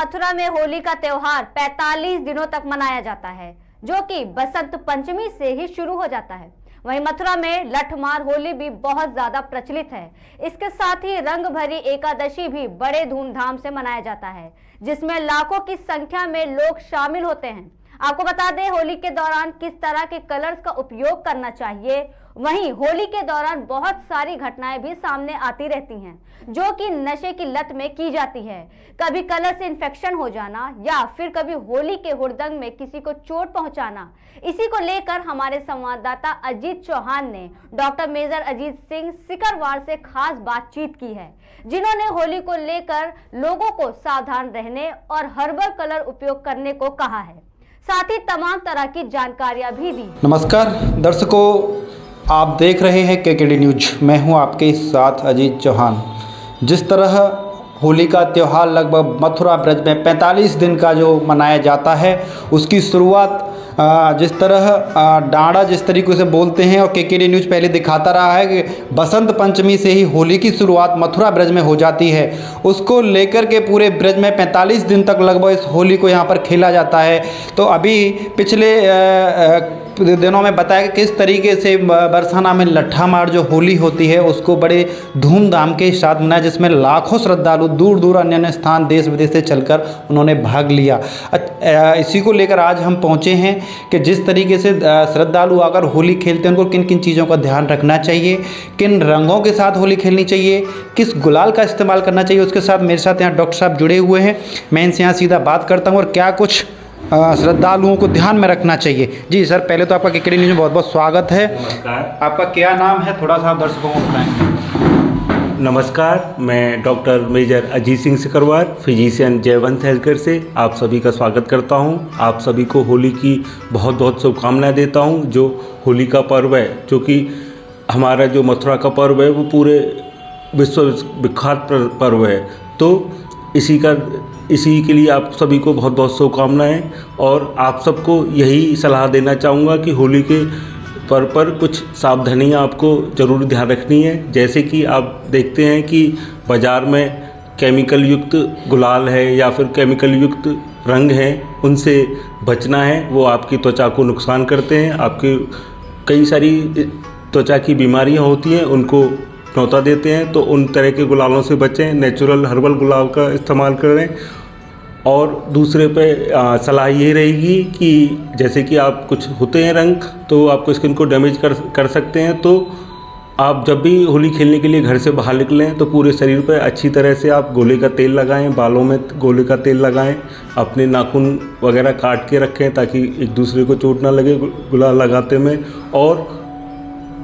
मथुरा में होली का त्योहार 45 दिनों तक मनाया जाता है, जो कि बसंत पंचमी से ही शुरू हो जाता है। वहीं मथुरा में लठमार होली भी बहुत ज्यादा प्रचलित है। इसके साथ ही रंग भरी एकादशी भी बड़े धूमधाम से मनाया जाता है, जिसमें लाखों की संख्या में लोग शामिल होते हैं। आपको बता दें, होली के दौरान किस तरह के कलर्स का उपयोग करना चाहिए। वहीं होली के दौरान बहुत सारी घटनाएं भी सामने आती रहती हैं, जो कि नशे की लत में की जाती है। कभी कलर से इन्फेक्शन हो जाना या फिर कभी होली के हुड़दंग में किसी को चोट पहुंचाना। इसी को लेकर हमारे संवाददाता अजीत चौहान ने डॉक्टर मेजर अजीत सिंह सिकरवार से खास बातचीत की है, जिन्होंने होली को लेकर लोगों को सावधान रहने और हर्बल कलर उपयोग करने को कहा है। साथ ही तमाम तरह की जानकारियां भी दी। नमस्कार दर्शकों, आप देख रहे हैं केकेडी न्यूज। मैं हूं आपके साथ अजीत चौहान। जिस तरह होली का त्यौहार लगभग मथुरा ब्रज में 45 दिन का जो मनाया जाता है, उसकी शुरुआत जिस तरह डांडा जिस तरीके से बोलते हैं, और केकेडी न्यूज पहले दिखाता रहा है कि बसंत पंचमी से ही होली की शुरुआत मथुरा ब्रज में हो जाती है। उसको लेकर के पूरे ब्रज में 45 दिन तक लगभग इस होली को यहाँ पर खेला जाता है। तो अभी पिछले दिनों में बताया कि किस तरीके से बरसाना में लट्ठामार जो होली होती है उसको बड़े धूमधाम के साथ मनाया, जिसमें लाखों श्रद्धालु दूर दूर अन्य अन्य स्थान देश विदेश से चलकर उन्होंने भाग लिया। इसी को लेकर आज हम पहुँचे हैं कि जिस तरीके से श्रद्धालु आकर होली खेलते हैं, उनको किन किन चीज़ों का ध्यान रखना चाहिए, किन रंगों के साथ होली खेलनी चाहिए, किस गुलाल का इस्तेमाल करना चाहिए। उसके साथ मेरे साथ यहाँ डॉक्टर साहब जुड़े हुए हैं। मैं इनसे यहाँ सीधा बात करता हूँ और क्या कुछ श्रद्धालुओं को ध्यान में रखना चाहिए। जी सर, पहले तो आपका केकेडी न्यूज़ में बहुत बहुत स्वागत है। आपका क्या नाम है, थोड़ा सा आप दर्शकों को बताएं। नमस्कार, मैं doctor major Ajit Singh Sikarwar, physician Jaywant health care से आप सभी का स्वागत करता हूं। आप सभी को होली की बहुत बहुत शुभकामनाएं देता हूं। जो होली का पर्व है, जो कि हमारा जो मथुरा का पर्व है, वो पूरे विश्व विख्यात पर्व है। तो इसी के लिए आप सभी को बहुत बहुत शुभकामनाएं, और आप सबको यही सलाह देना चाहूँगा कि होली के पर्व पर कुछ सावधानियां आपको ज़रूर ध्यान रखनी है। जैसे कि आप देखते हैं कि बाज़ार में केमिकल युक्त गुलाल है या फिर केमिकल युक्त रंग हैं, उनसे बचना है। वो आपकी त्वचा को नुकसान करते हैं, आपकी कई सारी त्वचा की बीमारियां होती हैं, उनको न्योता देते हैं। तो उन तरह के गुलालों से बचें, नेचुरल हर्बल गुलाल का इस्तेमाल करें। और दूसरे पे सलाह ये रहेगी कि जैसे कि आप कुछ होते हैं रंग, तो आपको स्किन को डैमेज कर सकते हैं। तो आप जब भी होली खेलने के लिए घर से बाहर निकलें तो पूरे शरीर पे अच्छी तरह से आप गोले का तेल लगाएं, बालों में गोले का तेल लगाएं, अपने नाखून वगैरह काट के रखें ताकि एक दूसरे को चोट ना लगे गुलाल लगाते में। और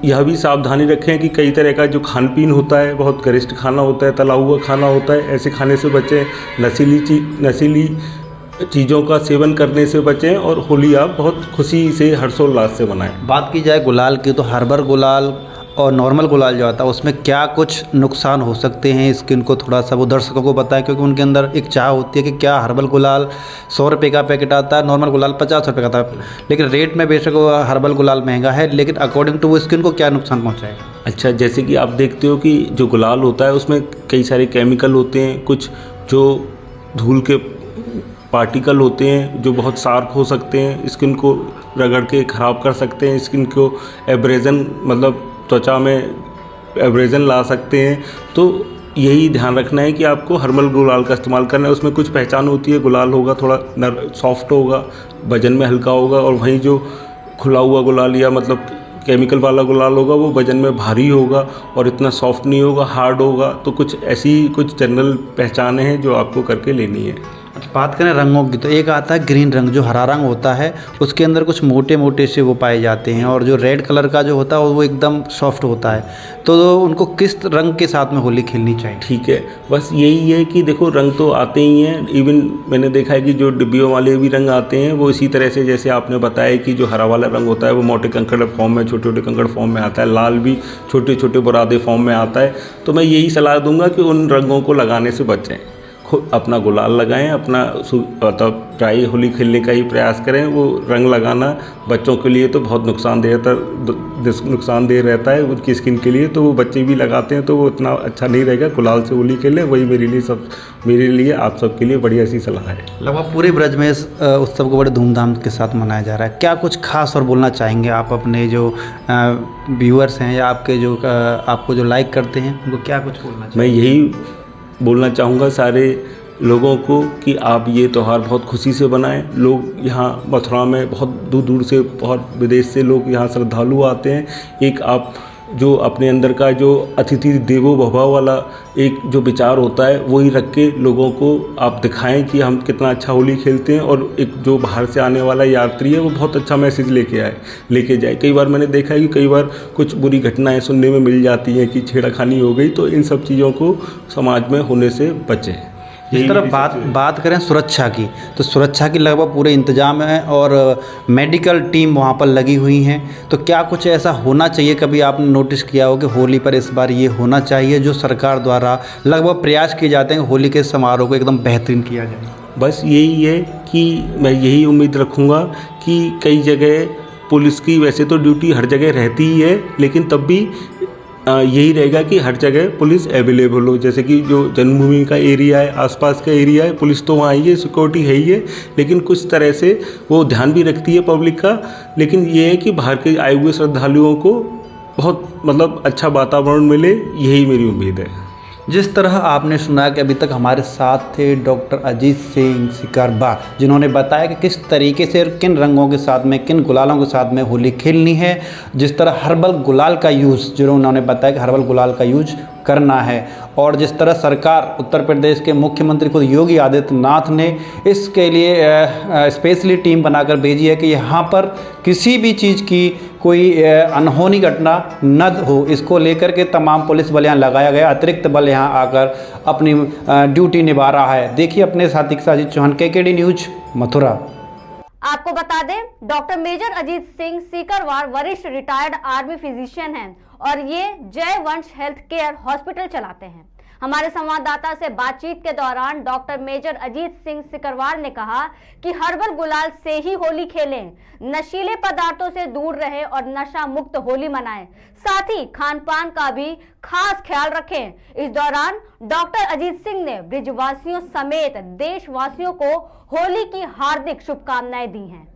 यह भी सावधानी रखें कि कई तरह का जो खान पीन होता है, बहुत गरिष्ठ खाना होता है, तला हुआ खाना होता है, ऐसे खाने से बचें। नशीली चीज़ों का सेवन करने से बचें और होली आप बहुत खुशी से हर्षोल्लास से मनाएं। बात की जाए गुलाल की, तो हर्बल गुलाल और नॉर्मल गुलाल जो आता है उसमें क्या कुछ नुकसान हो सकते हैं स्किन को, थोड़ा सा वो दर्शकों को बताएं, क्योंकि उनके अंदर एक चाह होती है कि क्या हर्बल गुलाल 100 रुपये का पैकेट आता है, नॉर्मल गुलाल 50 रुपये का आता है, लेकिन रेट में बेशक हर्बल गुलाल महंगा है, लेकिन अकॉर्डिंग टू वो स्किन को क्या नुकसान पहुँचाएगा। अच्छा, जैसे कि आप देखते हो कि जो गुलाल होता है उसमें कई सारे केमिकल होते हैं, कुछ जो धूल के पार्टिकल होते हैं जो बहुत शार्प हो सकते हैं, स्किन को रगड़ के ख़राब कर सकते हैं, स्किन को एब्रेजन मतलब त्वचा में एब्रेजन ला सकते हैं। तो यही ध्यान रखना है कि आपको हर्बल गुलाल का इस्तेमाल करना है। उसमें कुछ पहचान होती है, गुलाल होगा थोड़ा सॉफ्ट होगा, वजन में हल्का होगा, और वहीं जो खुला हुआ गुलाल या मतलब केमिकल वाला गुलाल होगा वो वजन में भारी होगा और इतना सॉफ्ट नहीं होगा, हार्ड होगा। तो कुछ ऐसी कुछ जनरल पहचानें हैं जो आपको करके लेनी है। बात करें रंगों की, तो एक आता है ग्रीन रंग, जो हरा रंग होता है, उसके अंदर कुछ मोटे मोटे से वो पाए जाते हैं, और जो रेड कलर का जो होता है वो एकदम सॉफ्ट होता है। तो उनको किस रंग के साथ में होली खेलनी चाहिए? ठीक है, बस यही है कि देखो रंग तो आते ही हैं। इवन मैंने देखा है कि जो डिब्बियों वाले भी रंग आते हैं वो इसी तरह से, जैसे आपने बताया कि जो हरा वाला रंग होता है वो मोटे कंकड़ फॉर्म में, छोटे छोटे कंकड़ फॉर्म में आता है, लाल भी छोटे छोटे बुरादे फॉर्म में आता है। तो मैं यही सलाह दूंगा कि उन रंगों को लगाने से बचें। अपना गुलाल लगाएं, अपना मतलब ट्राई होली खेलने का ही प्रयास करें। वो रंग लगाना बच्चों के लिए तो बहुत नुकसानदेह रहता है उनकी स्किन के लिए, तो वो बच्चे भी लगाते हैं तो वो इतना अच्छा नहीं रहेगा। गुलाल से होली खेलें, वही मेरे लिए आप सबके लिए बढ़िया सी सलाह है। लगभग पूरे ब्रज में इस उत्सव को बड़े धूमधाम के साथ मनाया जा रहा है। क्या कुछ खास और बोलना चाहेंगे आप अपने जो व्यूअर्स हैं या आपके जो आपको जो लाइक करते हैं उनको क्या कुछ बोलना चाहेंगे? मैं यही बोलना चाहूँगा सारे लोगों को कि आप ये त्यौहार बहुत खुशी से बनाएं। लोग यहाँ मथुरा में बहुत दूर दूर से, बहुत विदेश से लोग यहाँ श्रद्धालु आते हैं। एक आप जो अपने अंदर का जो अतिथि देवो भव वाला एक जो विचार होता है वही रख के लोगों को आप दिखाएं कि हम कितना अच्छा होली खेलते हैं, और एक जो बाहर से आने वाला यात्री है वो बहुत अच्छा मैसेज लेके जाए। कई बार मैंने देखा है कि कई बार कुछ बुरी घटनाएं सुनने में मिल जाती हैं कि छेड़खानी हो गई, तो इन सब चीज़ों को समाज में होने से बचें। जिस तरह बात करें सुरक्षा की, तो सुरक्षा की लगभग पूरे इंतजाम है और मेडिकल टीम वहाँ पर लगी हुई हैं। तो क्या कुछ ऐसा होना चाहिए, कभी आपने नोटिस किया हो कि होली पर इस बार ये होना चाहिए जो सरकार द्वारा लगभग प्रयास किए जाते हैं होली के समारोह को एकदम बेहतरीन किया जाए? बस यही है कि मैं यही उम्मीद रखूँगा कि कई जगह पुलिस की वैसे तो ड्यूटी हर जगह रहती ही है, लेकिन तब भी यही रहेगा कि हर जगह पुलिस अवेलेबल हो। जैसे कि जो जन्मभूमि का एरिया है, आसपास का एरिया है, पुलिस तो वहाँ ही है, सिक्योरिटी है ही है, लेकिन कुछ तरह से वो ध्यान भी रखती है पब्लिक का। लेकिन ये है कि बाहर के आए हुए श्रद्धालुओं को बहुत मतलब अच्छा वातावरण मिले, यही मेरी उम्मीद है। जिस तरह आपने सुना कि अभी तक हमारे साथ थे डॉक्टर अजीत सिंह सिकरवार, जिन्होंने बताया कि किस तरीके से और किन रंगों के साथ में, किन गुलालों के साथ में होली खेलनी है। जिस तरह हर्बल गुलाल का यूज़, जो उन्होंने बताया कि हर्बल गुलाल का यूज करना है, और जिस तरह सरकार उत्तर प्रदेश के मुख्यमंत्री खुद योगी आदित्यनाथ ने इसके लिए स्पेशली टीम बनाकर भेजी है कि यहाँ पर किसी भी चीज़ की कोई अनहोनी घटना न हो, इसको लेकर के तमाम पुलिस बल यहाँ लगाया गया, अतिरिक्त बल यहाँ आकर अपनी ड्यूटी निभा रहा है। देखिए अपने साथी के साथ अजीत चौहान, केकेडी न्यूज, मथुरा। आपको बता दें, डॉक्टर मेजर अजीत सिंह सीकरवार वरिष्ठ रिटायर्ड आर्मी फिजिशियन हैं और ये जय वंश हेल्थ केयर हॉस्पिटल चलाते हैं। हमारे संवाददाता से बातचीत के दौरान डॉक्टर मेजर अजीत सिंह सिकरवार ने कहा कि हर्बल गुलाल से ही होली खेलें, नशीले पदार्थों से दूर रहें और नशा मुक्त होली मनाएं, साथ ही खान पान का भी खास ख्याल रखें। इस दौरान डॉक्टर अजीत सिंह ने ब्रिजवासियों समेत देशवासियों को होली की हार्दिक शुभकामनाएं दी हैं।